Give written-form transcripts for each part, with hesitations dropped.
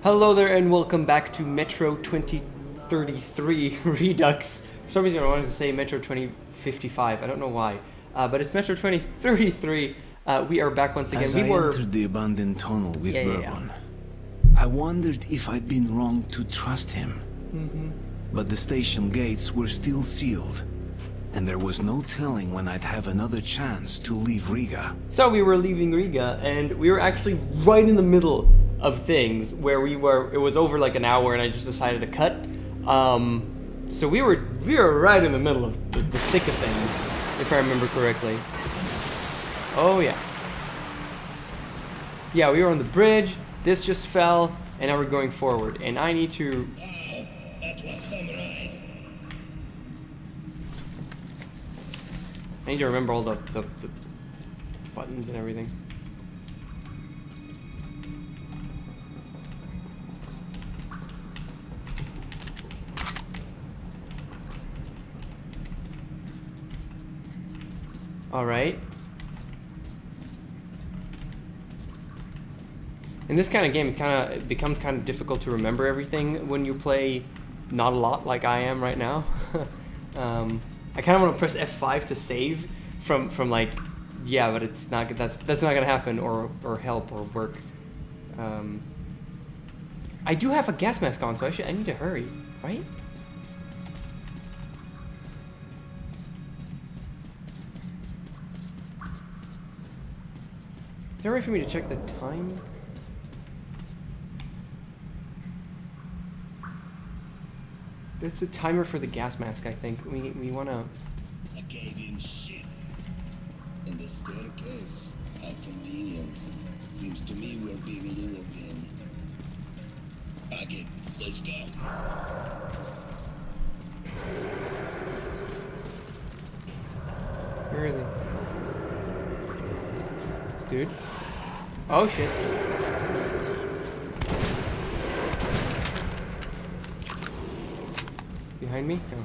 Hello there and welcome back to Metro 2033 Redux. For some reason I wanted to say Metro 2055, I don't know why. But it's Metro 2033. We are back once again. As I entered the abandoned tunnel with Bourbon, I wondered if I'd been wrong to trust him. But the station gates were still sealed, and there was no telling when I'd have another chance to leave Riga. So we were leaving Riga, and we were actually right in the middle of things where we were. It was over like an hour, and I just decided to cut. So we were right in the middle of the thick of things, if I remember correctly. Oh yeah. Yeah, we were on the bridge. This just fell, and now we're going forward. And I need to. Wow, that was some ride. I need to remember all the buttons and everything. All right. In this kind of game, it becomes kind of difficult to remember everything when you play not a lot like I am right now. I kind of want to press F5 to save from like, yeah, but it's not. That's not gonna happen or help or work. I do have a gas mask on, so I need to hurry, right? Is there a way for me to check the time? It's the timer for the gas mask, I think. We wanna. I gave him shit. And the staircase. How convenient. Seems to me we're being lured in. Pack it. Let's go. Where is he? Dude. Oh shit. Behind me? No.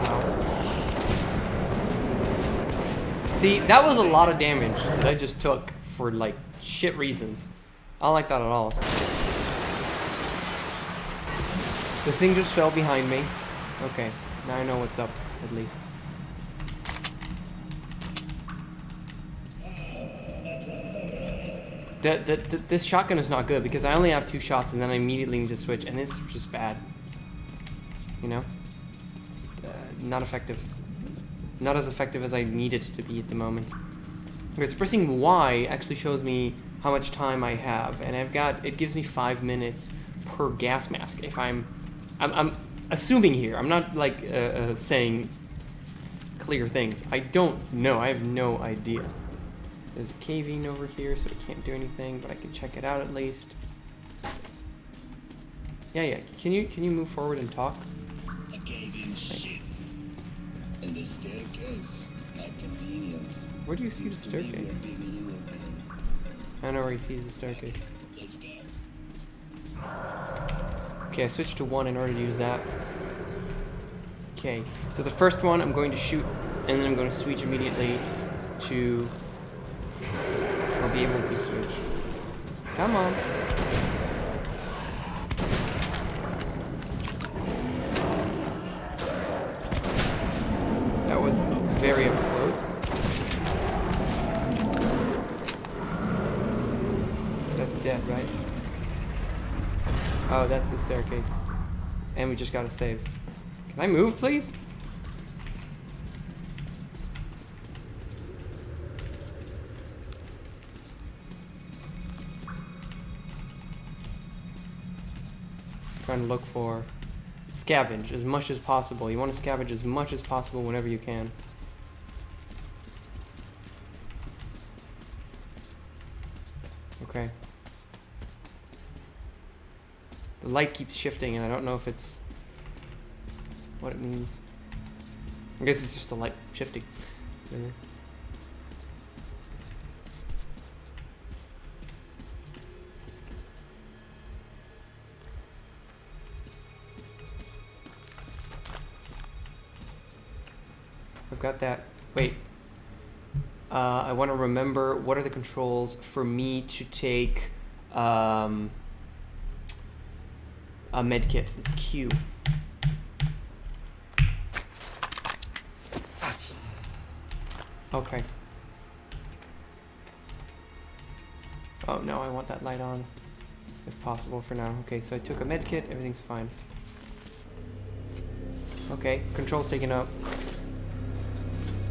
Wow. See, that was a lot of damage that I just took for like shit reasons. I don't like that at all. The thing just fell behind me. Okay, now I know what's up, at least. This shotgun is not good because I only have 2 shots and then I immediately need to switch, and it's just bad. You know? It's not effective. Not as effective as I need it to be at the moment. Because pressing Y actually shows me how much time I have, and it gives me 5 minutes per gas mask. If I'm assuming here, I'm not like saying clear things. I don't know, I have no idea. There's a caving over here, so I can't do anything, but I can check it out at least. Yeah. Can you move forward and talk? I gave him shit. And the staircase. How convenient. Where do you see the staircase? I don't know where he sees the staircase. Let's go. Okay, I switched to 1 in order to use that. Okay, so the first one I'm going to shoot, and then I'm going to switch immediately to. I'll be able to switch. Come on. That was very up close. That's dead, right? Oh, that's the staircase. And we just gotta save. Can I move, please? Trying to look for scavenge as much as possible. You want to scavenge as much as possible whenever you can. Okay. The light keeps shifting and I don't know if it's what it means. I guess it's just the light shifting. I've got that. Wait. I want to remember what are the controls for me to take a med kit. It's Q. Okay. Oh no, I want that light on, if possible for now. Okay, so I took a med kit, everything's fine. Okay, controls taken up.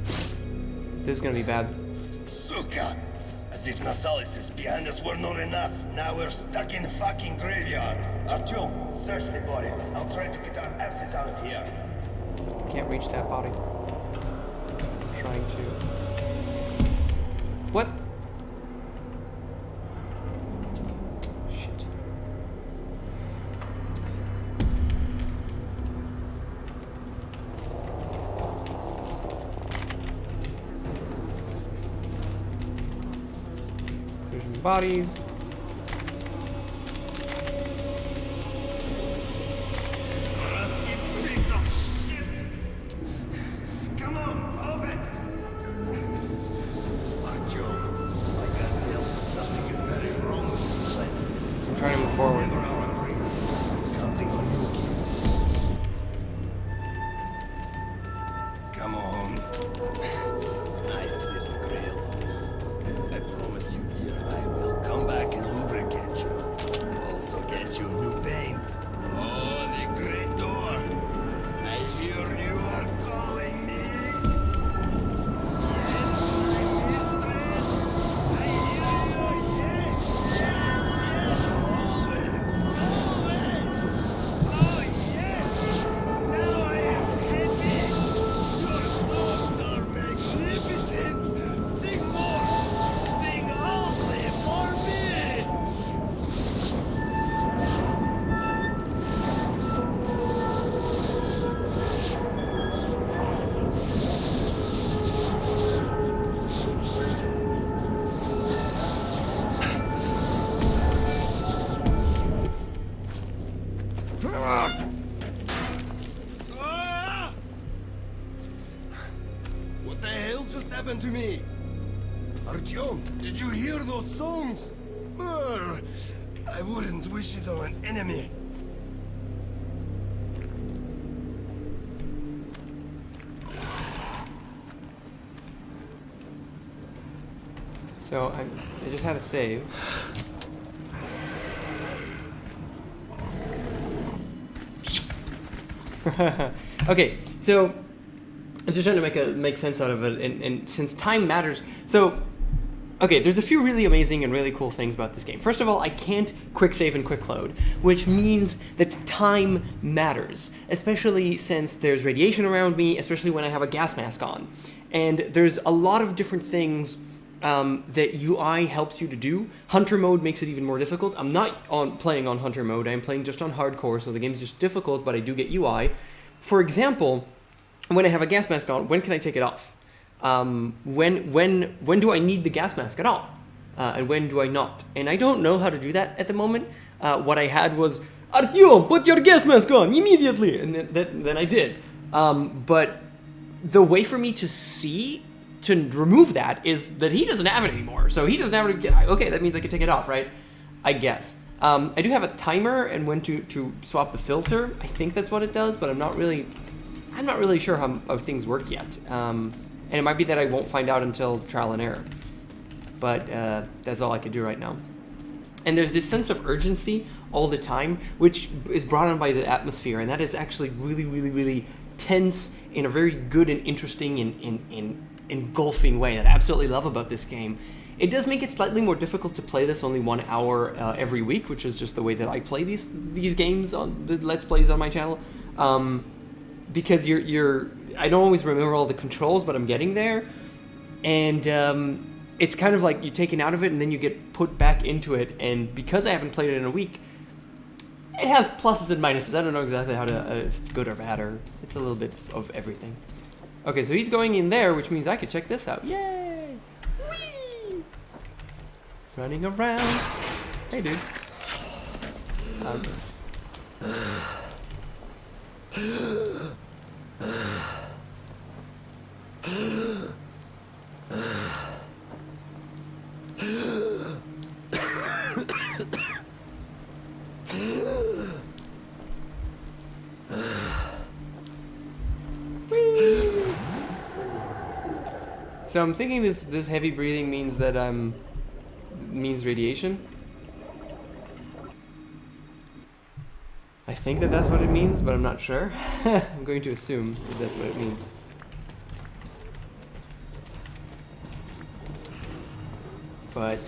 This is gonna be bad. Suka! As if Nasalis behind us were not enough. Now we're stuck in a fucking graveyard. Artyom, search the bodies. I'll try to get our asses out of here. Can't reach that body. I'm trying to. What? Shit. Searching bodies. Rusty piece of shit! Come on, open! Artyom, my gut tells me something is very wrong with this place. I'm trying to move forward. I'm counting on you, kid. Come on. Nice little grill. I promise you, dear, I will come back and lubricate you. Also get you new paint. Oh, the great door. I hear you are calling me. Yes, my mistress. I hear you, yes. Yes, always. Oh, yes. Now I am happy. Your songs are magnificent. Sing more. Sing only for me. Ah! What the hell just happened to me? Artyom, did you hear those songs? Brr, I wouldn't wish it on an enemy. So I just had a save. Okay, so I'm just trying to make sense out of it, and since time matters, so okay, there's a few really amazing and really cool things about this game. First of all, I can't quick save and quick load, which means that time matters, especially since there's radiation around me, especially when I have a gas mask on, and there's a lot of different things that UI helps you to do. Hunter mode makes it even more difficult. I'm not playing on Hunter mode. I'm playing just on hardcore, so the game's just difficult, but I do get UI. For example, when I have a gas mask on, when can I take it off? When do I need the gas mask at all? And when do I not? And I don't know how to do that at the moment. What I had was, Artyom, put your gas mask on immediately! And then I did. But the way for me to see to remove that is that he doesn't have it anymore. So he doesn't have it. Okay, that means I can take it off, right? I guess. I do have a timer and when to swap the filter. I think that's what it does, but I'm not really sure how things work yet. And it might be that I won't find out until trial and error. But that's all I can do right now. And there's this sense of urgency all the time, which is brought on by the atmosphere, and that is actually really, really, really tense in a very good and interesting and engulfing way that I absolutely love about this game. It does make it slightly more difficult to play this only 1 hour every week, which is just the way that I play these games on the Let's Plays on my channel. Because I don't always remember all the controls, but I'm getting there. And it's kind of like you're taken out of it and then you get put back into it. And because I haven't played it in a week, it has pluses and minuses. I don't know exactly how to, if it's good or bad, or it's a little bit of everything. Okay, so he's going in there, which means I could check this out. Yay! Whee! Running around. Hey, dude. Okay. So I'm thinking this heavy breathing means that means radiation. I think that that's what it means, but I'm not sure. I'm going to assume that that's what it means. But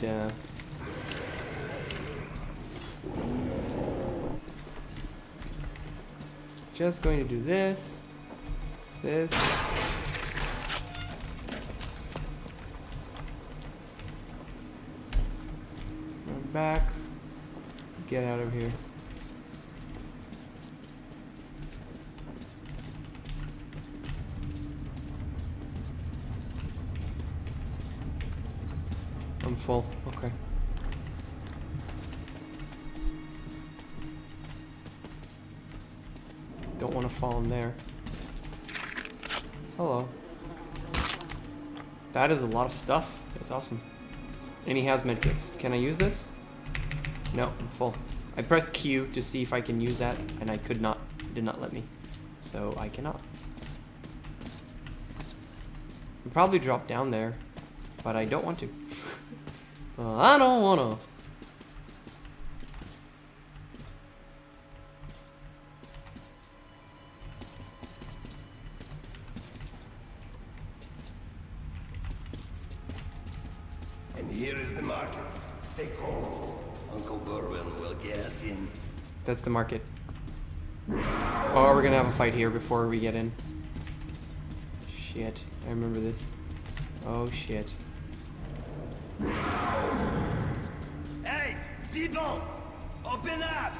just going to do this, this. Run back. Get out of here. I'm full. Okay. Don't want to fall in there. Hello. That is a lot of stuff. That's awesome. And he has medkits. Can I use this? No, I'm full. I pressed Q to see if I can use that, and I could not. It did not let me. So I cannot. I'll probably drop down there, but I don't want to. I don't wanna. And here is the market. Stay calm. Uncle Burwell will get us in. That's the market. Oh, we're gonna have a fight here before we get in. Shit, I remember this. Oh shit. Hey, people! Open up!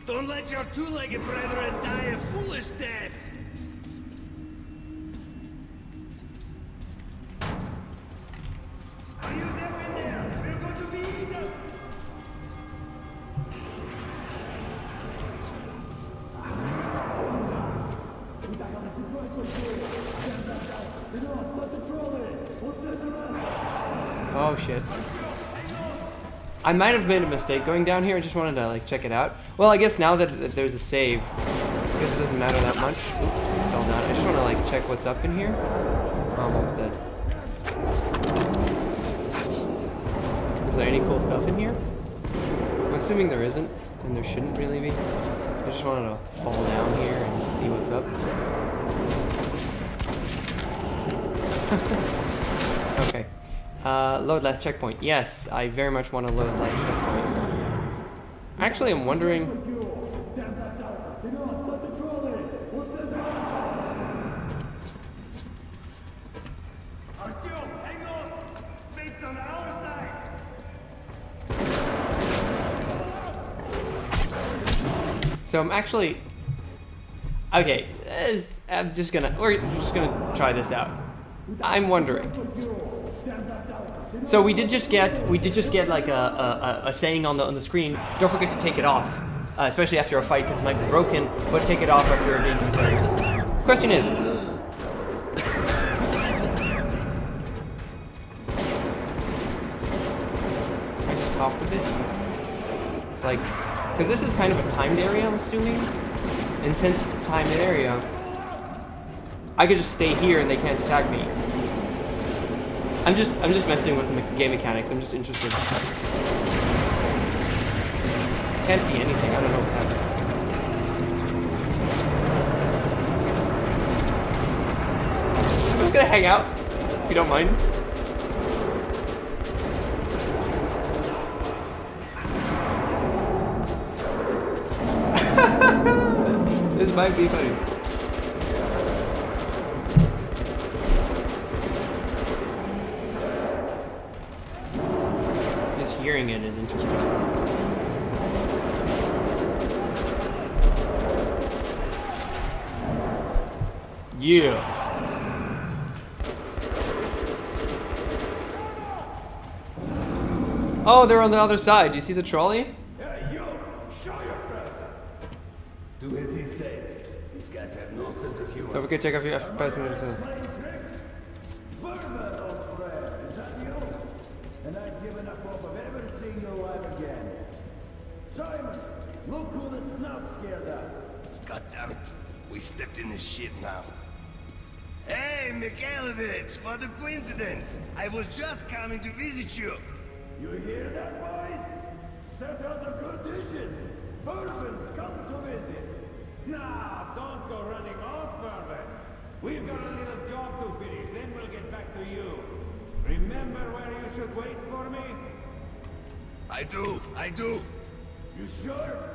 Don't let your two-legged brethren die a foolish death! Are you deaf in there? We're going to be eaten! Oh shit. I might have made a mistake going down here. I just wanted to like check it out. Well, I guess now that there's a save, I guess it doesn't matter that much. Oops, fell down. I just want to like check what's up in here. Oh, I'm almost dead. Is there any cool stuff in here? I'm assuming there isn't, and there shouldn't really be. I just wanted to fall down here and see what's up. Okay. Load last checkpoint. Yes, I very much want to load last checkpoint. Actually, I'm wondering... Hang on! Fate's on our side! So I'm actually... Okay, I'm just gonna... We're just gonna try this out. I'm wondering... So we did just get like a saying on the screen. Don't forget to take it off, especially after a fight because it might be broken. But take it off after a dangerous area. The question is, I just coughed a bit. It's like, because this is kind of a timed area, I'm assuming, and since it's a timed area, I could just stay here and they can't attack me. I'm just messing with the game mechanics. I'm just interested. Can't see anything. I don't know what's happening. I'm just gonna hang out, if you don't mind. This might be funny. Hearing it is interesting. Yeah. Oh, they're on the other side. Do you see the trolley? Hey, you! Show yourself! Do as he says. These guys have no sense of humor. Don't forget to check off your passenger sense. And I've given up hope of ever seeing you alive again. Simon, look who the snout scared up. God damn it. We stepped in this shit now. Hey, Mikhailovich, what a coincidence! I was just coming to visit you. You hear that, boys? Set out the good dishes. Bourbon's come to visit. Nah, don't go running off, Bourbon. We've got a little job to finish, then we'll get back to you. Remember where you should wait for me? I do. You sure?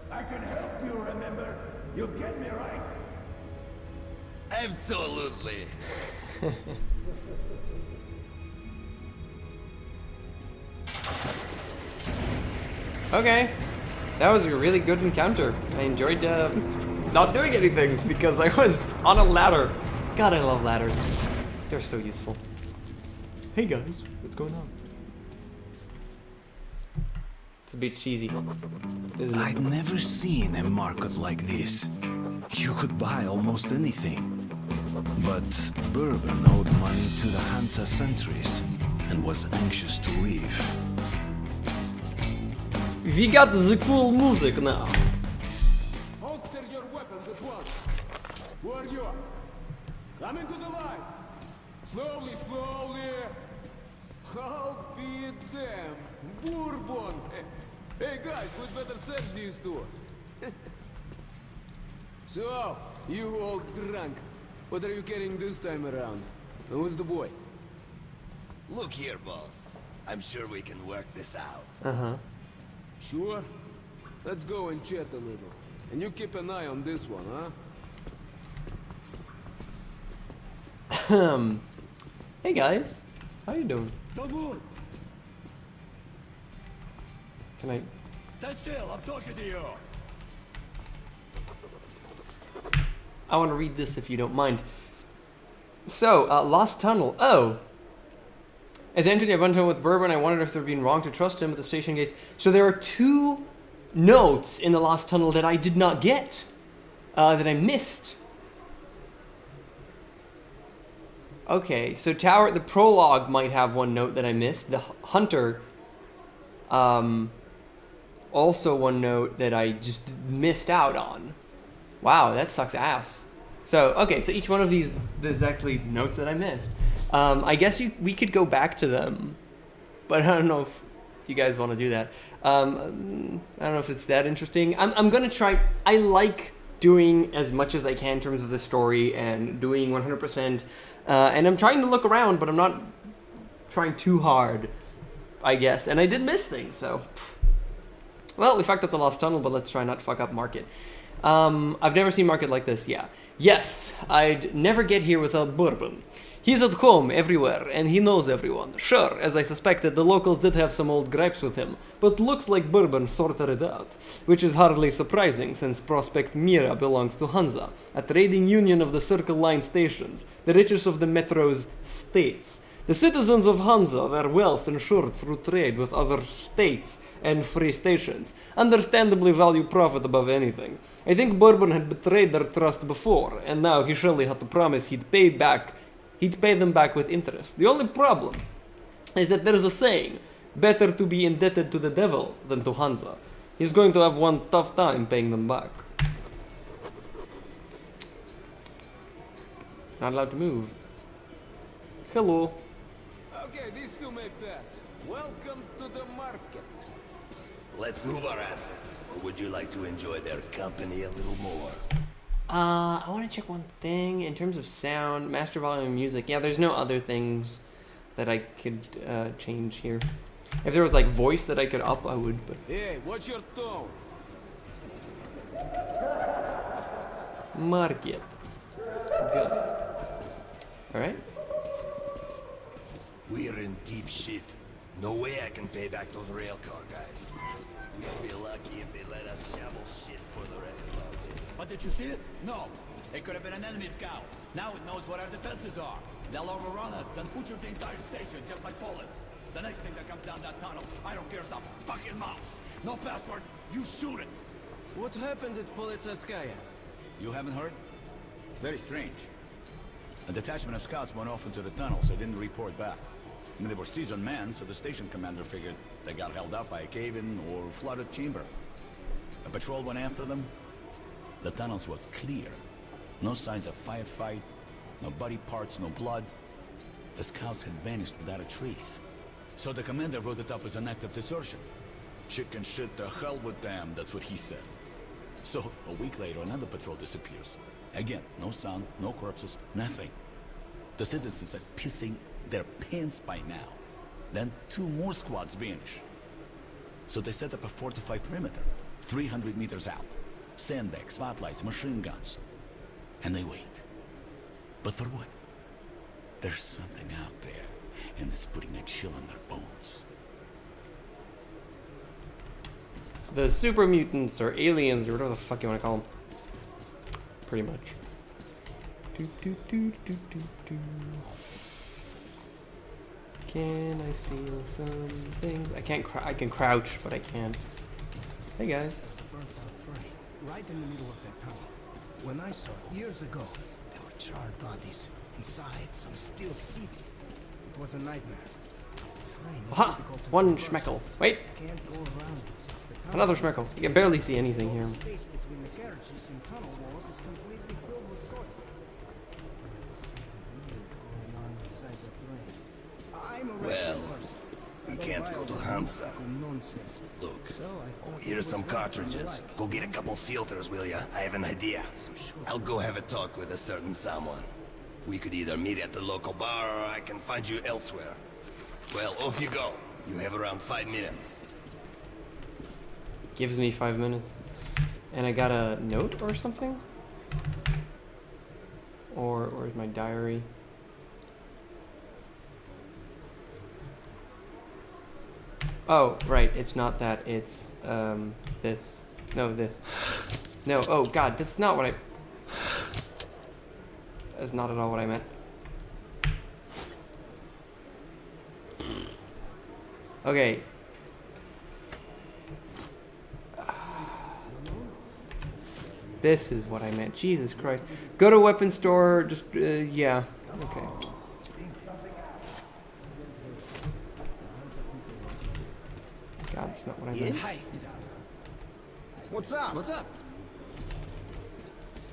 I can help you remember. You get me right? Absolutely. Okay, that was a really good encounter. I enjoyed not doing anything because I was on a ladder. God, I love ladders. They're so useful. Hey guys, what's going on? It's a bit cheesy, isn't it? I'd never seen a market like this. You could buy almost anything. But Bourbon owed money to the Hansa sentries and was anxious to leave. We got the cool music now. Holster your weapons at once. Who are you? Come into the light. Slowly, slowly. I'll be damned. Bourbon. Hey guys, we'd better search these two. So, you all drunk. What are you carrying this time around? And who's the boy? Look here, boss. I'm sure we can work this out. Uh-huh. Sure? Let's go and chat a little. And you keep an eye on this one, huh? Hey guys, how you doing? Don't move! Can I? Stand still, I'm talking to you! I want to read this if you don't mind. So, Lost Tunnel. Oh. As I entered the abandoned tunnel with Bourbon, I wondered if there had been wrong to trust him at the station gates. So there are 2 notes in the Lost Tunnel that I did not get. That I missed. Okay, so the prologue might have 1 note that I missed. The Hunter, also 1 note that I just missed out on. Wow, that sucks ass. So, okay, so each one of these, there's actually notes that I missed. I guess we could go back to them, but I don't know if you guys want to do that. I don't know if it's that interesting. I'm going to try. I like doing as much as I can in terms of the story and doing 100%. And I'm trying to look around, but I'm not trying too hard, I guess. And I did miss things, so. Well, we fucked up the Lost Tunnel, but let's try not to fuck up Market. I've never seen Market like this, yeah. Yes, I'd never get here without Bourbon. He's at home everywhere, and he knows everyone. Sure, as I suspected, the locals did have some old gripes with him, but looks like Bourbon sorted it out, which is hardly surprising since Prospect Mira belongs to Hansa, a trading union of the Circle Line stations, the richest of the Metro's states. The citizens of Hansa, their wealth ensured through trade with other states and free stations, understandably value profit above anything. I think Bourbon had betrayed their trust before, and now he surely had to promise he'd pay them back with interest. The only problem is that there's a saying, better to be indebted to the devil than to Hansa. He's going to have one tough time paying them back. Not allowed to move. Hello. Okay, these two may pass. Welcome to the market. Let's move our asses. Or would you like to enjoy their company a little more? I want to check one thing in terms of sound, master volume and music. Yeah, there's no other things that I could change here. If there was like voice that I could up, I would, but... Hey, what's your tone? Market. Good. Alright. We're in deep shit. No way I can pay back those railcar guys. We'll be lucky if they let us shovel shit for the rest of our days. But did you see it? No. It could have been an enemy scout. Now it knows what our defenses are. They'll overrun us, then butcher the entire station, just like Polis. The next thing that comes down that tunnel, I don't care if it's a fucking mouse. No password, you shoot it. What happened at Politsevskaya? You haven't heard? It's very strange. A detachment of scouts went off into the tunnels. They didn't report back. I mean, they were seasoned men, so the station commander figured they got held up by a cave-in or flooded chamber. A patrol went after them. The tunnels were clear. No signs of firefight, No body parts, no blood. The scouts had vanished without a trace. So the commander wrote it up as an act of desertion. Chicken shit, the hell with them, that's what he said. So, a week later, another patrol disappears. Again, no sound, no corpses, nothing. The citizens are pissing their pants by now. Then 2 more squads vanish. So they set up a fortified perimeter, 300 meters out. Sandbags, spotlights, machine guns. And they wait. But for what? There's something out there, and it's putting a chill in their bones. The super mutants or aliens or whatever the fuck you want to call them. Pretty much. Can I steal some things? I can't. I can crouch, but I can't. Hey guys. There's a burnt-out train right in the middle of that tunnel. When I saw it years ago, there were charred bodies. Inside, some still seated. It was a nightmare. Aha! One schmeckle. Wait. Can't go around it since the tunnel Another schmeckle. You can barely see anything here. space between the carriages and tunnel walls is completely filled with soil. There was something weird going on inside the train. I'm a rational person. We can't go to Hamza. Nonsense. Look, So I thought here's some cartridges. Go get a couple filters, will ya? I have an idea. I'll go have a talk with a certain someone. We could either meet at the local bar or I can find you elsewhere. Well, off you go. You have around 5 minutes. Gives me 5 minutes. And I got a note or something? Or is my diary? Oh, right, it's not that, it's this. No, this. No, oh god, that's not what I... That's not at all what I meant. Okay. This is what I meant. Jesus Christ. Go to weapon store, just, yeah. Okay. God, that's not what I meant. Hi. What's up? What's up?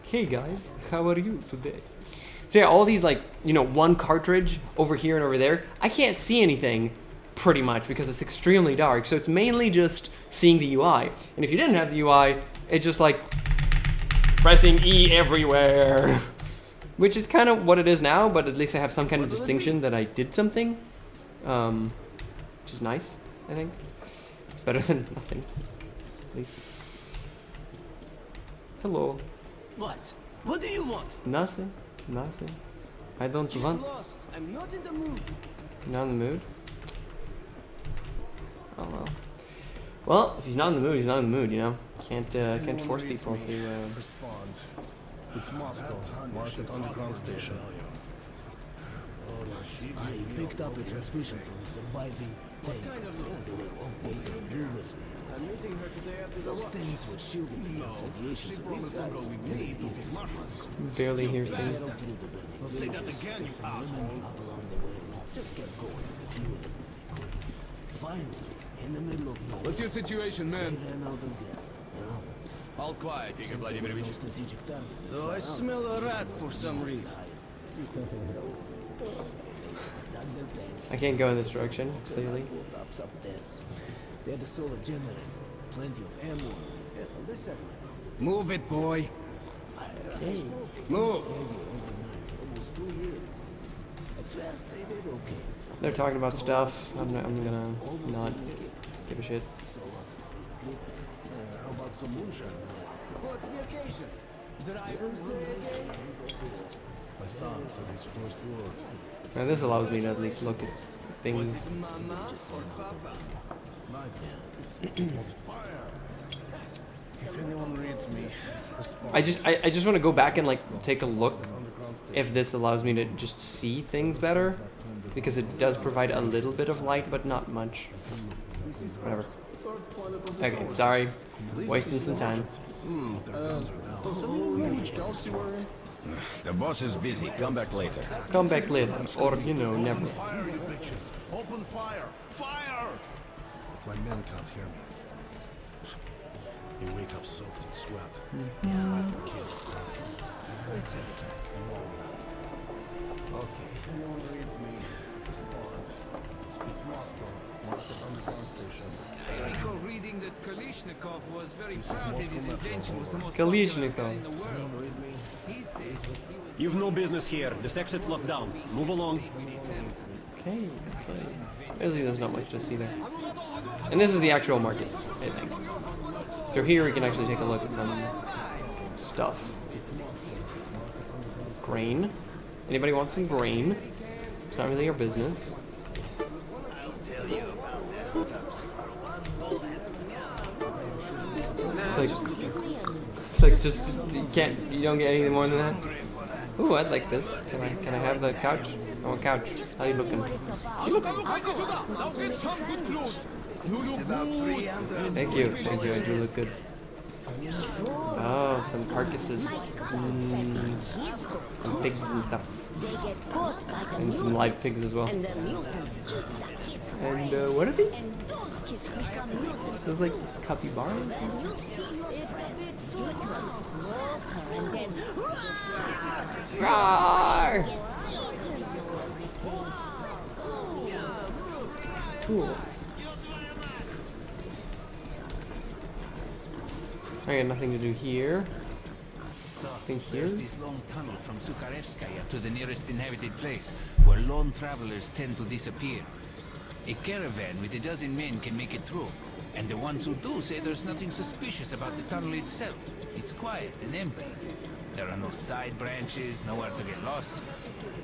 Hey guys, how are you today? So yeah, all these like, you know, one cartridge over here and over there, I can't see anything pretty much because it's extremely dark. So it's mainly just seeing the UI. And if you didn't have the UI, it's just like pressing E everywhere. Which is kind of what it is now, but at least I have some kind of distinction that I did something. Which is nice, I think. It's better than nothing, at least. Hello. What? What do you want? Nothing. Nothing. I don't want. Lost. I'm not in the mood. Not in the mood? Oh well. Well, if he's not in the mood, he's not in the mood, you know? Can't force people to, Respond. It's Moscow. Market Underground Station. I picked up a transmission from a surviving tank all the way off base in Bluever's. I'm meeting her today after those things were shielded against radiation, so these guys headed east from Moscow. barely hear things. Well, say that again, you asshole. Up along the way, just kept going with fewer than they could. Finally, in the middle of nowhere, What's your situation, they man? ran out of gas. Now, All quiet, Igor Vladimirovich. no strategic targets. Though I smell a rat for some reason. I can't go in this direction, clearly. They had a solar generator, plenty of ammo. Yeah, they said, Move it, boy. Okay. Move. almost 2 years. At first, they did okay. They're talking about stuff. I'm gonna not give a shit. How about some moonshine? What's the occasion? Driver's Day again? My son said his first word. Now this allows me to at least look at things. Mama or Papa? Nightmare. Fire! If anyone reads me, respond. I just want to go back and like take a look if this allows me to just see things better, because it does provide a little bit of light, but not much. Whatever. Okay, sorry, wasting some time. Does anyone know which galaxy we're in? The boss is busy. Come back later. Come back later, or you know, never. Fire, you bitches! Open fire! Fire! My men can't hear me. They wake up soaked in sweat. Wife and kid crying. Let's have a drink. Okay. Anyone reads me, respond. It's Moscow. Market underground station. I recall reading that Kalishnikov was very proud that his invention was the most Kalishnikov. popular gun in the world. Anyone read me? He said he was You've no business here. This exit's locked down. Move along. Okay, okay. Basically, there's not much to see there. And this is the actual market, I think. So here we can actually take a look at some stuff. Grain. Anybody want some grain? It's not really our business. It's like just you don't get anything more than that. Ooh, I'd like this. Can I have the couch? I want couch. How you looking? Thank you. I do look good. Oh, some carcasses. Some pigs and stuff. And some live pigs as well. And what are these? Those like capybaras? Roar! Cool. I got nothing to do here. So, Think here? there's this long tunnel from Sukharevskaya to the nearest inhabited place, where lone travelers tend to disappear. A caravan with a dozen men can make it through, and the ones who do say there's nothing suspicious about the tunnel itself. It's quiet and empty. There are no side branches, nowhere to get lost.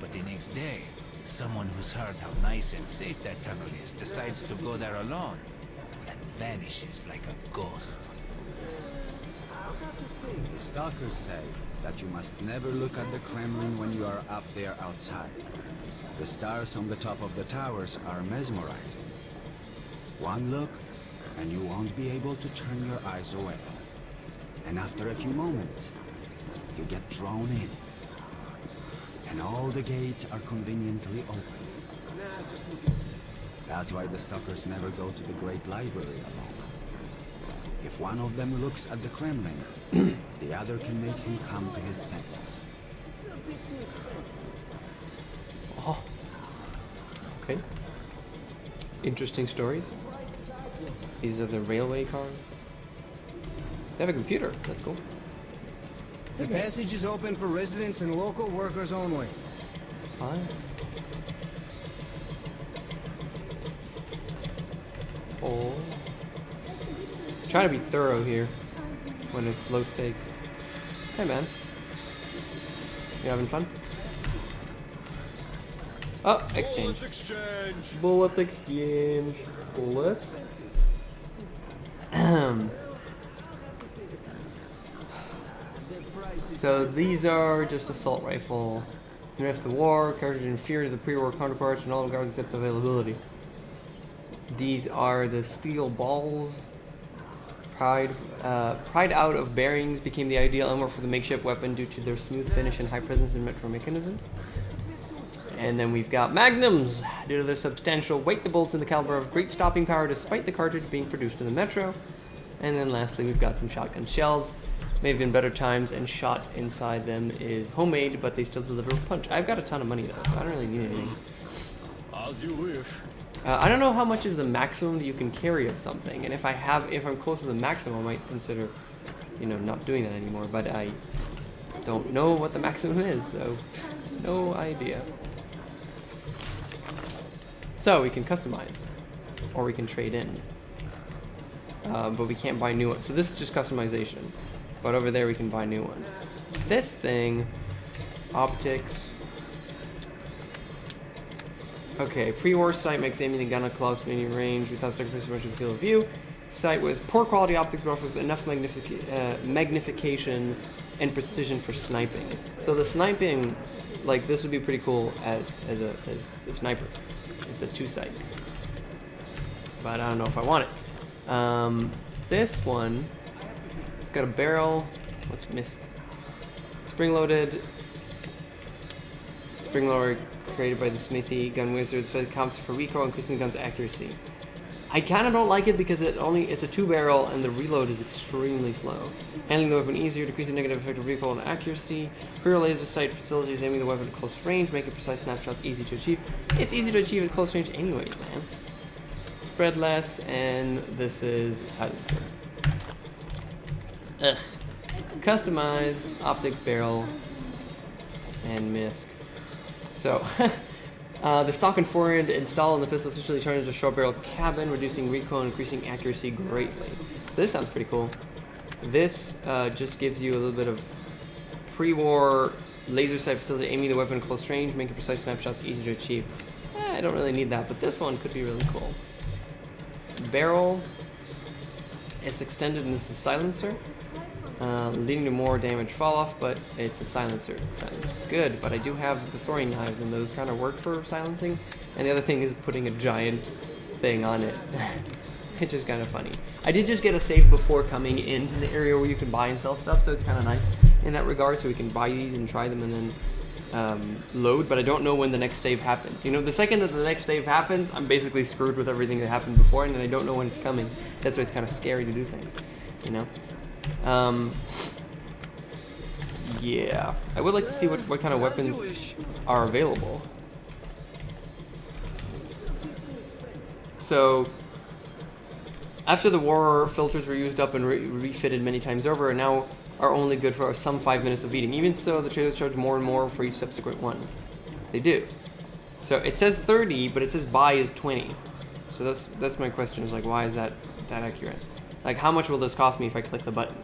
But the next day, someone who's heard how nice and safe that tunnel is decides to go there alone, and vanishes like a ghost. The stalkers say that you must never look at the Kremlin when you are up there outside. The stars on the top of the towers are mesmerizing. One look, and you won't be able to turn your eyes away. And after a few moments, you get drawn in. And all the gates are conveniently open. That's why the stalkers never go to the Great Library alone. If one of them looks at the Kremlin, the other can make him come to his senses. Oh. Okay. Interesting stories. These are the railway cars. They have a computer. That's cool. The passage is open for residents and local workers only. Fine. Oh. Trying to be thorough here when it's low stakes. Hey man. You having fun? Oh, exchange. Bullet exchange. Bullets. So these are just assault rifle. Even after the war, cartridge inferior to the pre-war counterparts and all guards except availability. These are the steel balls. Pried out of bearings became the ideal armor for the makeshift weapon due to their smooth finish and high presence in metro mechanisms. And then we've got magnums. Due to their substantial weight, the bullets in the caliber have great stopping power despite the cartridge being produced in the metro. And then lastly, we've got some shotgun shells. May have been better times, and shot inside them is homemade, but they still deliver a punch. I've got a ton of money though, so I don't really need anything. As you wish. I don't know how much is the maximum that you can carry of something, and if I'm close to the maximum, I might consider, not doing that anymore. But I don't know what the maximum is, so no idea. So we can customize, or we can trade in, but we can't buy new ones. So this is just customization, but over there we can buy new ones. This thing, optics. Okay, pre-war sight makes aiming the gun at close medium range without sacrificing much of the field of view. Sight with poor quality optics but offers enough magnification and precision for sniping. So the sniping, like this would be pretty cool as a sniper. It's a 2-sight, but I don't know if I want it. This one, it's got a barrel. What's MISC? Spring-loaded. Spring loader created by the Smithy gun wizards for the comps for recoil, increasing the gun's accuracy. I kind of don't like it because it's a 2-barrel and the reload is extremely slow. Handling the weapon easier, decreasing negative effect of recoil and accuracy. Rear laser sight facilities aiming the weapon at close range, making precise snapshots easy to achieve. It's easy to achieve at close range anyways, man. Spread less, and this is silencer. Ugh. Customize, optics barrel, and misc. So, the stock and forward install in the pistol essentially turns into a short barrel cabin, reducing recoil and increasing accuracy greatly. So this sounds pretty cool. This just gives you a little bit of pre-war laser sight facility, aiming the weapon at close range, making precise snapshots easy to achieve. I don't really need that, but this one could be really cool. Barrel is extended, and this is silencer, leading to more damage fall off, but it's a silencer. Silence is good, but I do have the throwing knives, and those kind of work for silencing. And the other thing is putting a giant thing on it. It's just kind of funny. I did just get a save before coming into the area where you can buy and sell stuff, so it's kind of nice in that regard, so we can buy these and try them and then load, but I don't know when the next save happens. You know, the second that the next save happens, I'm basically screwed with everything that happened before, and then I don't know when it's coming. That's why it's kind of scary to do things, you know? Yeah. I would like to see what kind of weapons are available. So, after the war, filters were used up and refitted many times over, and now are only good for some 5 minutes of eating. Even so, the traders charge more and more for each subsequent one. They do. So it says 30, but it says buy is 20. So that's my question, is like, why is that accurate? Like, how much will this cost me if I click the button?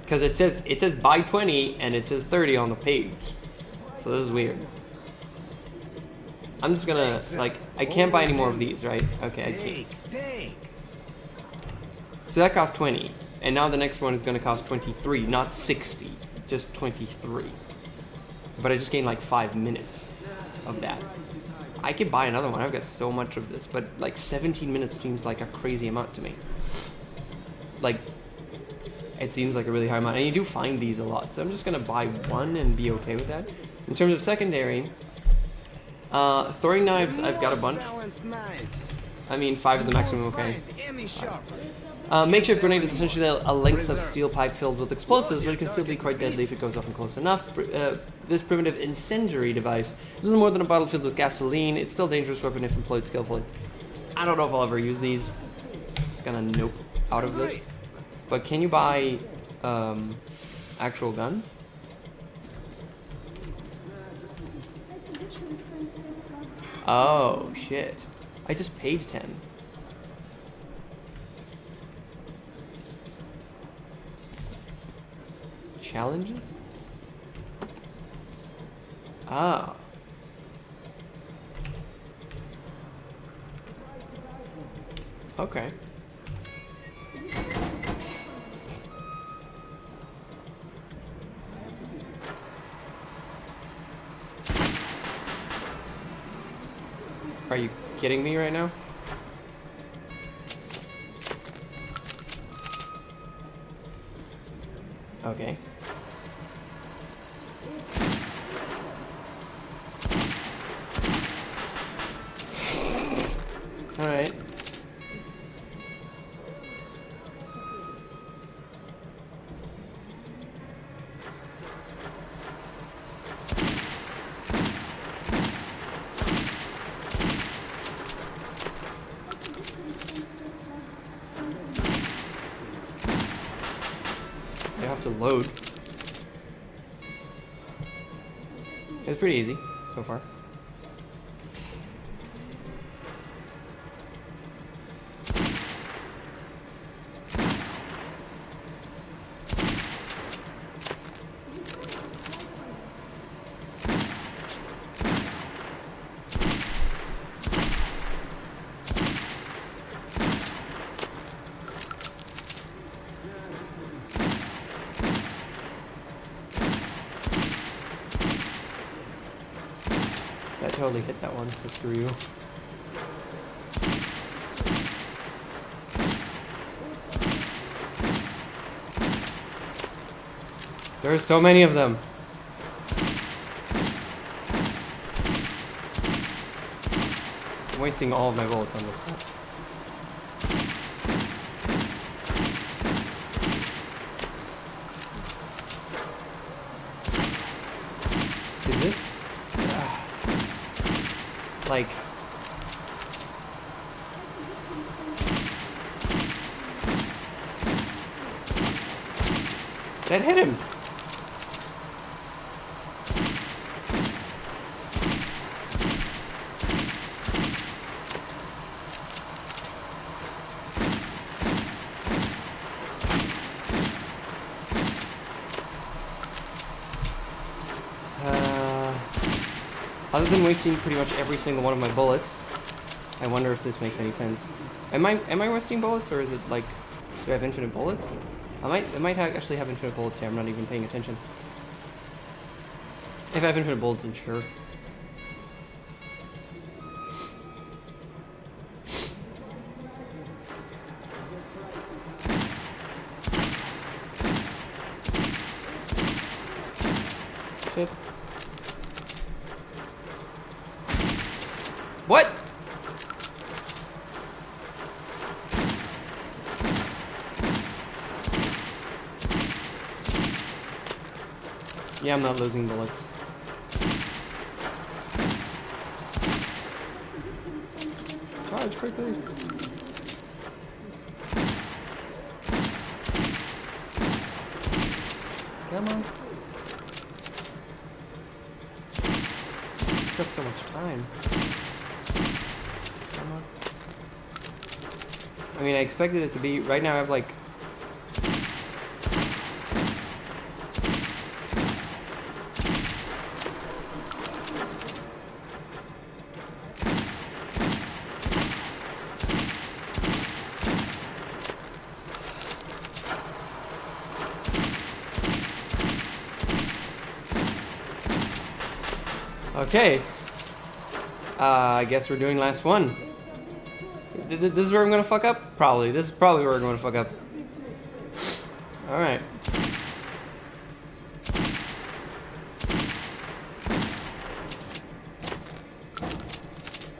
Because it says buy 20 and it says 30 on the page. So this is weird. I'm just gonna, like, I can't buy any more of these, right? Okay, I can't. So that cost 20, and now the next one is going to cost 23, not 60, just 23. But I just gained like 5 minutes of that. I could buy another one. I've got so much of this, but like 17 minutes seems like a crazy amount to me. Like, it seems like a really high amount, and you do find these a lot. So I'm just going to buy one and be okay with that. In terms of secondary, throwing knives, I've got a bunch. I mean, 5 is the maximum, okay. Makeshift grenade is essentially a length of steel pipe filled with explosives, but it can still be quite deadly if it goes off and close enough. This primitive incendiary device is little more than a bottle filled with gasoline. It's still a dangerous weapon if employed skillfully. I don't know if I'll ever use these. Just gonna nope out of this. But can you buy actual guns? Oh, shit. I just paid 10. Challenges? Ah. Okay. Are you kidding me right now? Okay. All right. You have to load. It's pretty easy so far. I totally hit that one, so screw you. There are so many of them. I'm wasting all of my bullets on this one. like... That hit him! Other than wasting pretty much every single one of my bullets, I wonder if this makes any sense. Am I wasting bullets, or is it like, do I have infinite bullets? I might actually have infinite bullets here. I'm not even paying attention. If I have infinite bullets, then sure. Shit. What? Yeah, I'm not losing bullets. Charge quickly. Come on. Got so much time. Come on. I mean, I expected it to be. Right now I have like... Okay. I guess we're doing last one. This is where I'm gonna fuck up? Probably. This is probably where I'm gonna fuck up. Alright.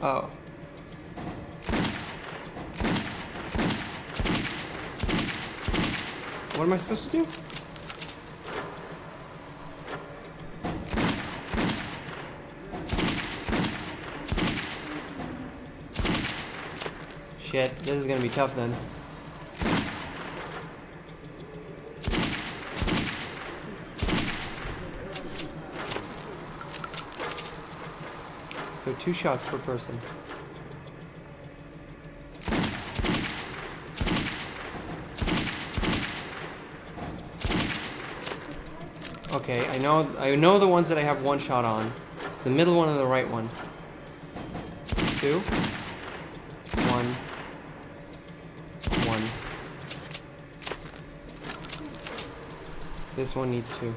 Oh. What am I supposed to do? Shit, this is gonna be tough then. So 2 shots per person. Okay, I know the ones that I have 1 shot on. It's the middle one and the right one. 2. 1. 1. This one needs 2.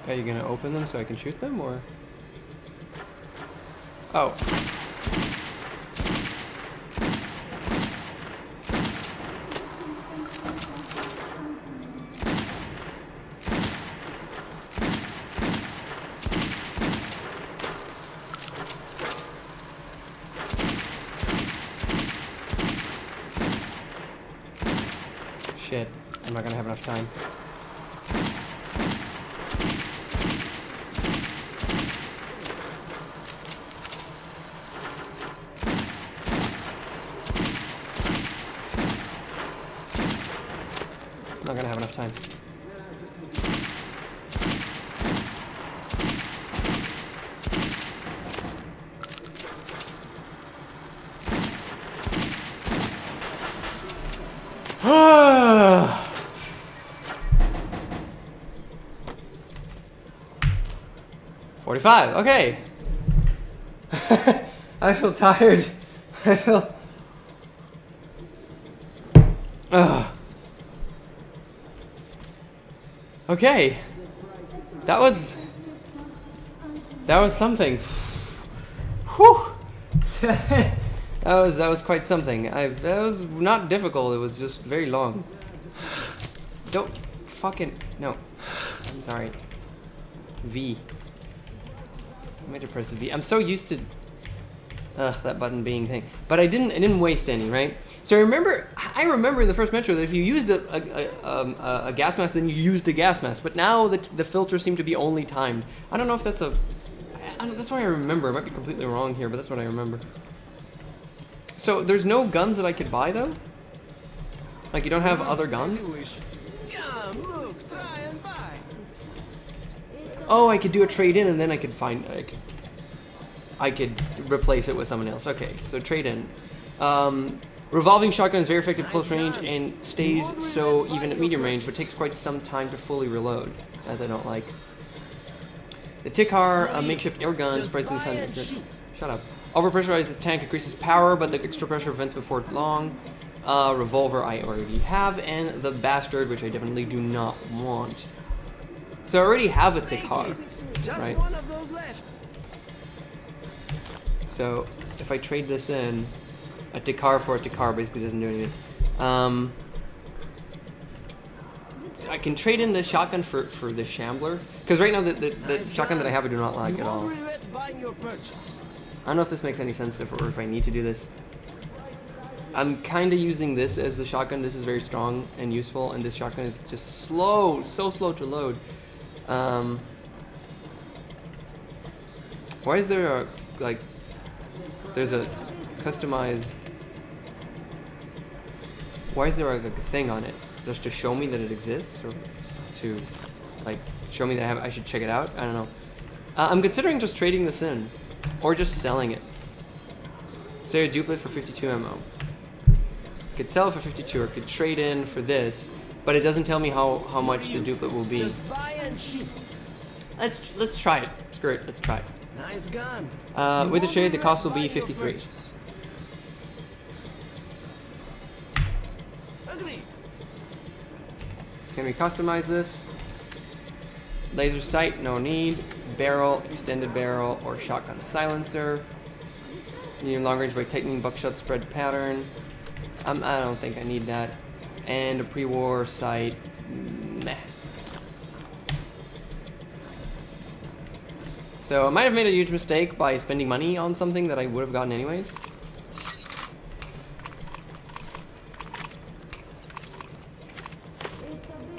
Are you gonna open them so I can shoot them, or? Oh. Shit, I'm not gonna have enough time. Not gonna have enough time. $45. Okay. I feel tired. I feel. Okay. That was something. Whew. that was quite something. That was not difficult. It was just very long. Don't fucking no. I'm sorry. V. I meant to press V. I'm so used to Ugh, that button being thing. But I didn't waste any, right? So I remember in the first Metro that if you used a gas mask, then you used a gas mask. But now the filters seem to be only timed. I don't know if that's that's what I remember. I might be completely wrong here, but that's what I remember. So there's no guns that I could buy though? Like you don't have other guns? Come, look, try and buy. Oh, I could do a trade-in and then I could I could replace it with someone else. Okay, so trade-in. Revolving shotgun is very effective close range and stays so even at medium range, but takes quite some time to fully reload. That I don't like. The Tikhar, a makeshift air gun, surprisingly sounds. Shut up. Overpressurized this tank increases power, but the extra pressure vents before long. Revolver I already have, and the Bastard, which I definitely do not want. So I already have a Tikhar, right? One of those left. So if I trade this in, a Tikhar for a Tikhar basically doesn't do anything. I can trade in the shotgun for the Shambler, because right now the shotgun that I have I do not like at all. I don't know if this makes any sense or if I need to do this. I'm kind of using this as the shotgun. This is very strong and useful, and this shotgun is just slow, so slow to load. Why is there a, like, there's a customized, why is there like a thing on it? Just to show me that it exists, or to, like, show me that I should check it out? I don't know. I'm considering just trading this in, or just selling it. Say a duplicate for 52 ammo. I could sell it for 52, or could trade in for this, but it doesn't tell me how much the duplicate will be. Just buy and shoot. Let's try it. Screw it. Let's try it. Nice gun. With the trade, the cost will be 53. Agreed. Can we customize this? Laser sight, no need. Barrel, extended barrel, or shotgun silencer. Medium long range by tightening buckshot spread pattern. I don't think I need that. And a pre-war sight. Meh. So I might have made a huge mistake by spending money on something that I would have gotten anyways.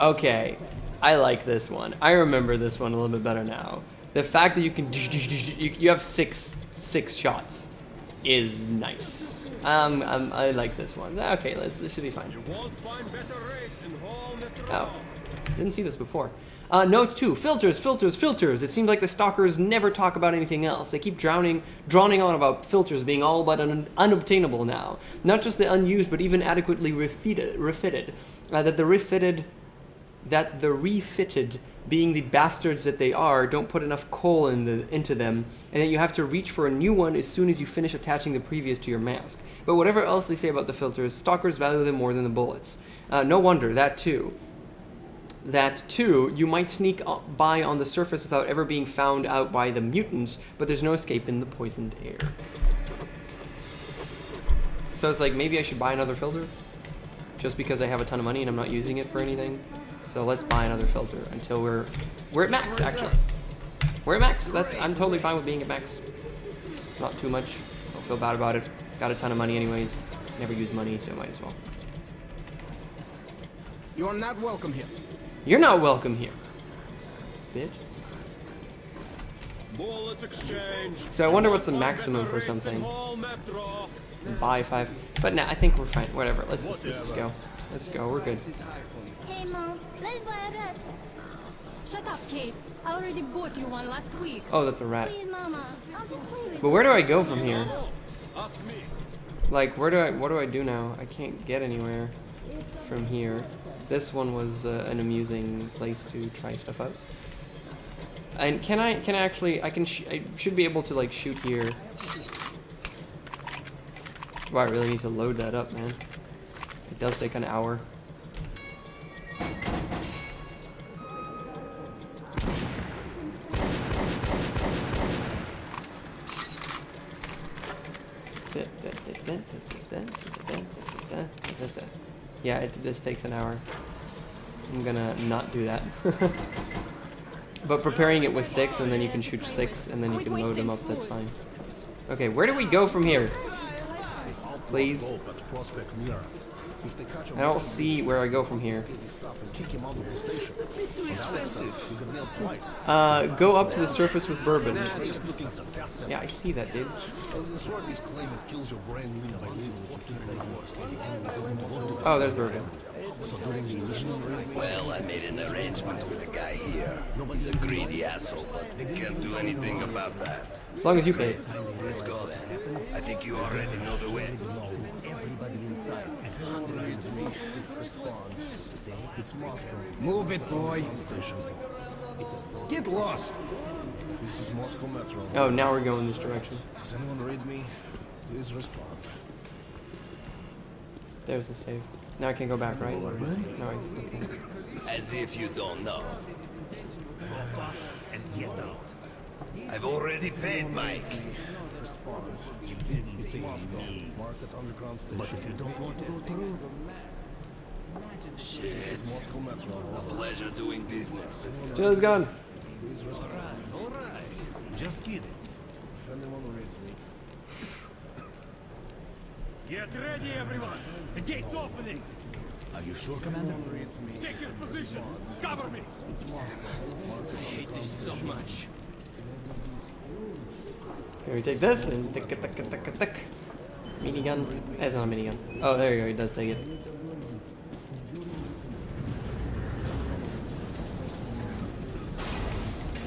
Okay, I like this one. I remember this one a little bit better now. The fact that you can you have six shots is nice. I like this one. Okay, this should be fine. You won't find better rates in whole Metro. Oh, didn't see this before. Note 2, filters, filters, filters. It seems like the stalkers never talk about anything else. They keep droning on about filters being all but unobtainable now. Not just the unused, but even adequately refitted. That the refitted, being the bastards that they are, don't put enough coal into them, and that you have to reach for a new one as soon as you finish attaching the previous to your mask. But whatever else they say about the filters, stalkers value them more than the bullets. No wonder, that too, you might sneak by on the surface without ever being found out by the mutants, but there's no escape in the poisoned air. So it's like, maybe I should buy another filter? Just because I have a ton of money and I'm not using it for anything? So let's buy another filter until we're at max, actually. We're at max. I'm totally fine with being at max. It's not too much. Don't feel bad about it. Got a ton of money anyways. Never use money, so might as well. You're not welcome here. You're not welcome here, bitch. Bullets exchange. So I wonder what's the maximum for something. Buy 5. But nah, I think we're fine. Whatever. Let's just go. Let's go. We're good. Hey Mom, let's buy a rat. Shut up, Kate. I already bought you one last week. Oh, that's a rat. Please, Mama. I'll just play with But where do I go from here? Ask me. Like, what do I do now? I can't get anywhere from here. This one was an amusing place to try stuff out. And can I actually, I should be able to like shoot here. Wow, I really need to load that up, man. It does take an hour. Yeah, this takes an hour. I'm gonna not do that. But preparing it with 6, and then you can shoot 6, and then you can load them up, that's fine. Okay, where do we go from here? Please. I don't see where I go from here. Go up to the surface with bourbon. Yeah, I see that, dude. Oh, there's bourbon. Well, I made an arrangement with the guy here. He's a greedy asshole, but can't do anything about that. As long as you pay. Let's go then. I think you already know the way. Move it, boy. Get lost. This is Moscow Metro. Oh, now we're going this direction. Does anyone read me? Please respond. There's the save. Now I can go back, right? No, I still can't. As if you don't know. And get out. I've already paid Mike. Respond. You didn't pay me. Market underground station. But if you don't want to go through, shit. Moscow Metro. A pleasure doing business. Steal his gun. Please respond. All right. Just kidding. If anyone reads me. Get ready, everyone! The gate's opening! Are you sure, Commander? Take your positions! Cover me! I hate this so much. Okay, we take this and tick. Minigun. That's not a minigun. Oh, there you go. He does take it.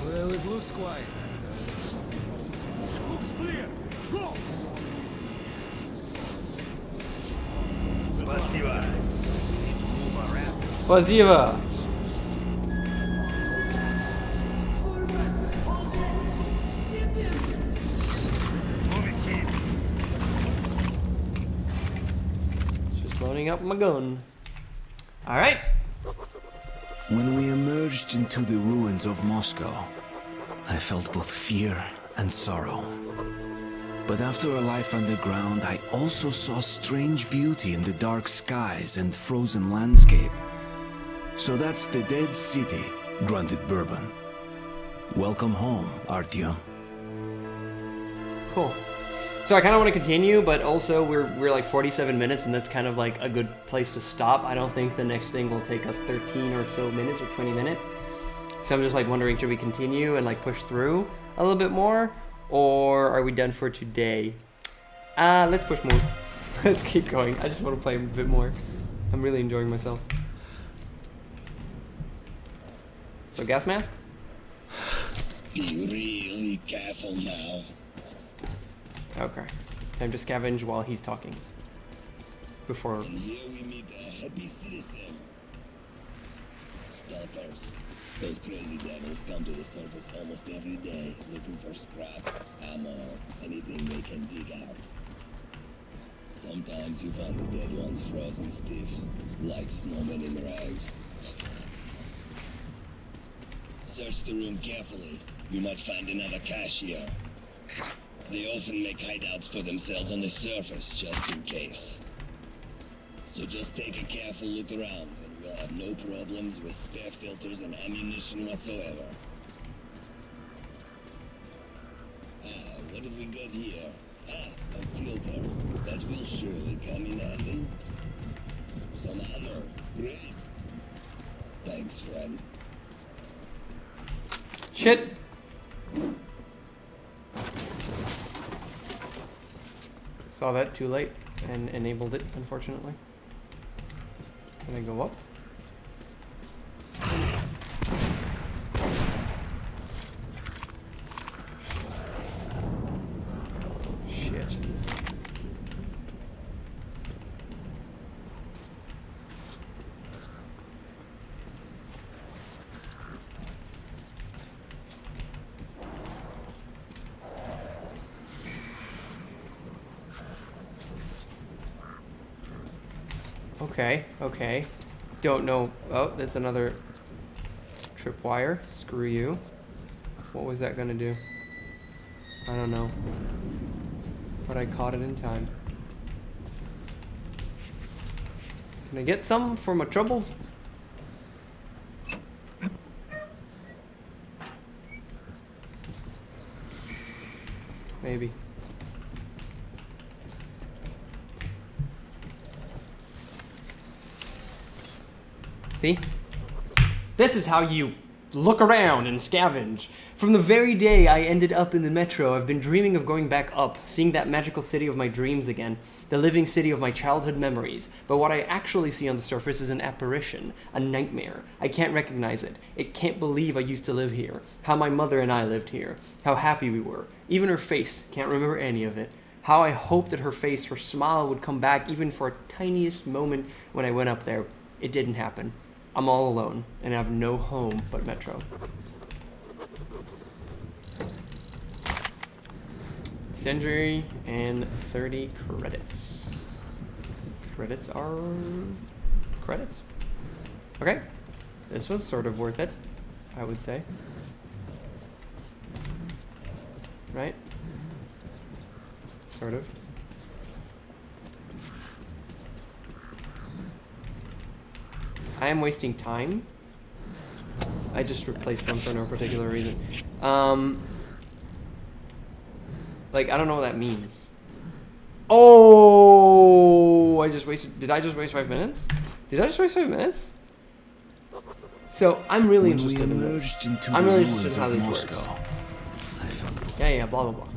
Well, it looks quiet. Looks clear! Go! Spasiba. Need to move our asses. Spasiba. Move it, kid. Just loading up my gun. All right. When we emerged into the ruins of Moscow, I felt both fear and sorrow. But after a life underground, I also saw strange beauty in the dark skies and frozen landscape. So that's the dead city, grunted Bourbon. Welcome home, Artyom. Cool. So I kind of want to continue, but also we're like 47 minutes, and that's kind of like a good place to stop. I don't think the next thing will take us 13 or so minutes or 20 minutes. So I'm just like wondering, should we continue and like push through a little bit more, or are we done for today? Let's push more. Let's keep going. I just want to play a bit more. I'm really enjoying myself. So gas mask? Be really careful now. Okay. Time to scavenge while he's talking. Before. And here we meet a happy citizen. Stalkers. Those crazy devils come to the surface almost every day, looking for scrap, ammo, anything they can dig out. Sometimes you find the dead ones frozen stiff, like snowmen in rags. Search the room carefully. You might find another cache here. They often make hideouts for themselves on the surface, just in case. So just take a careful look around, and we'll have no problems with spare filters and ammunition whatsoever. What have we got here? A filter. That will surely come in handy. Some ammo. Great. Thanks, friend. Shit. Saw that too late and enabled it, unfortunately. Can I go up? Shit. Okay. Don't know. Oh, there's another tripwire. Screw you. What was that gonna do? I don't know. But I caught it in time. Can I get some for my troubles? Maybe. See? This is how you look around and scavenge. From the very day I ended up in the metro, I've been dreaming of going back up, seeing that magical city of my dreams again, the living city of my childhood memories. But what I actually see on the surface is an apparition, a nightmare. I can't recognize it. It can't believe I used to live here, how my mother and I lived here, how happy we were. Even her face, can't remember any of it. How I hoped that her face, her smile would come back even for a tiniest moment when I went up there. It didn't happen. I'm all alone, and I have no home but Metro. Incendiary and 30 credits. Credits are... credits. Okay. This was sort of worth it, I would say. Right? Sort of. I am wasting time. I just replaced one for no particular reason. Like, I don't know what that means. Oh, I just wasted... Did I just waste 5 minutes? Did I just waste 5 minutes? So, I'm really interested in this. I'm really interested in how this works. Yeah, blah, blah, blah.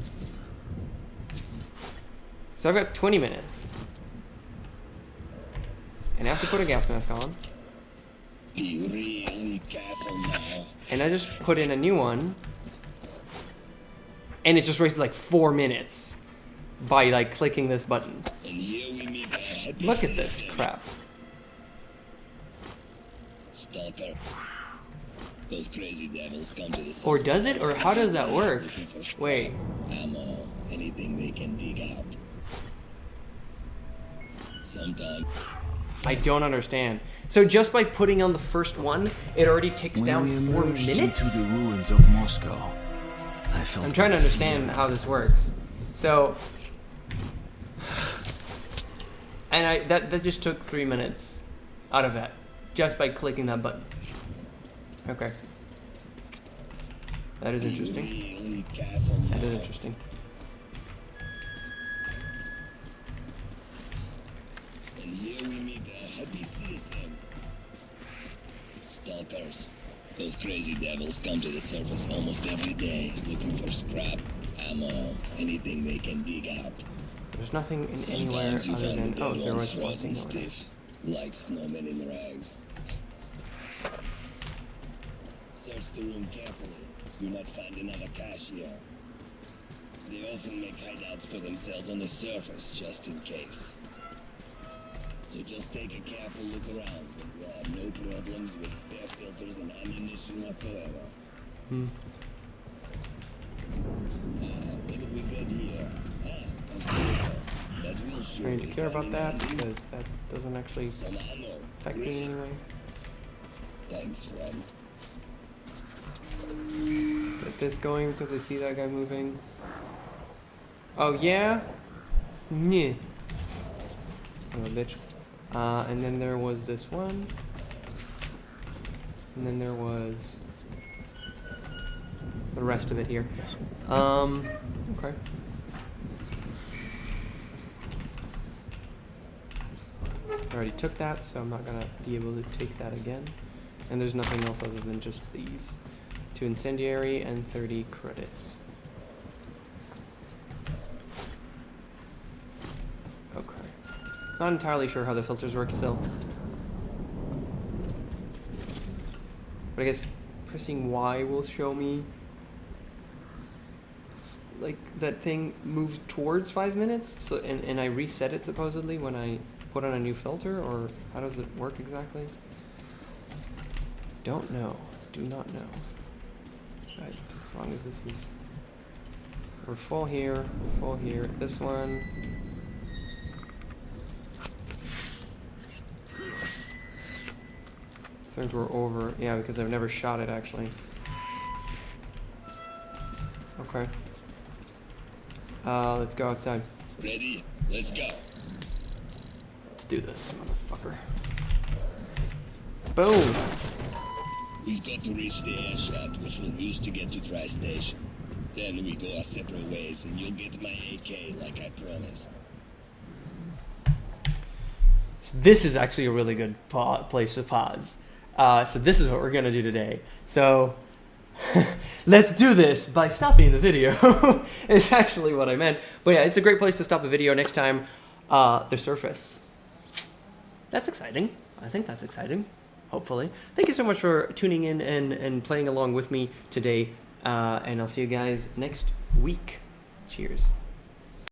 So I've got 20 minutes. And I have to put a gas mask on. Be really careful now. And I just put in a new one. And it just wasted like 4 minutes by like clicking this button. And here we meet the Look at this crap. Stalker. Those crazy devils come to the surface. Or does it? Or how does that work? Wait. Ammo, anything they can dig out. Sometimes. I don't understand. So just by putting on the first one, it already takes down 4 minutes? Into the ruins of Moscow, I felt I'm trying to understand how this works. So, and that just took 3 minutes out of that, just by clicking that button. Okay. That is interesting. That is interesting. And here we meet a happy citizen. Stalkers. Those crazy devils come to the surface almost every day, looking for scrap, ammo, anything they can dig out. There's nothing in anywhere other than... Oh, there was one thing over there. Like snowmen in rags. Search the room carefully. Do not find another cache here. They often make hideouts for themselves on the surface, just in case. So just take a careful look around. We'll have no problems with spare filters and ammunition whatsoever. What have we got here? That will show. I need to care about that because that doesn't actually affect me anyway. Thanks, friend. Get this going because I see that guy moving. Oh yeah? Nyeh. Oh, bitch. And then there was this one. And then there was the rest of it here. Okay. I already took that, so I'm not gonna be able to take that again. And there's nothing else other than just these. 2 incendiary and 30 credits. Okay. Not entirely sure how the filters work still. But I guess pressing Y will show me like that thing moves towards 5 minutes, so and I reset it supposedly when I put on a new filter, or how does it work exactly? Don't know. Do not know. Right, as long as this is... We're full here, we're full here. This one... I think we're over. Yeah, because I've never shot it, actually. Okay. Let's go outside. Ready? Let's go. Let's do this, motherfucker. Boom! We've got to reach the air shaft, which we'll use to get to Tri-Station. Then we go our separate ways, and you'll get my AK like I promised. So this is actually a really good place to pause. So this is what we're gonna do today. So let's do this by stopping the video. It's actually what I meant. But yeah, it's a great place to stop a video next time. The surface. That's exciting. I think that's exciting. Hopefully. Thank you so much for tuning in and playing along with me today. And I'll see you guys next week. Cheers.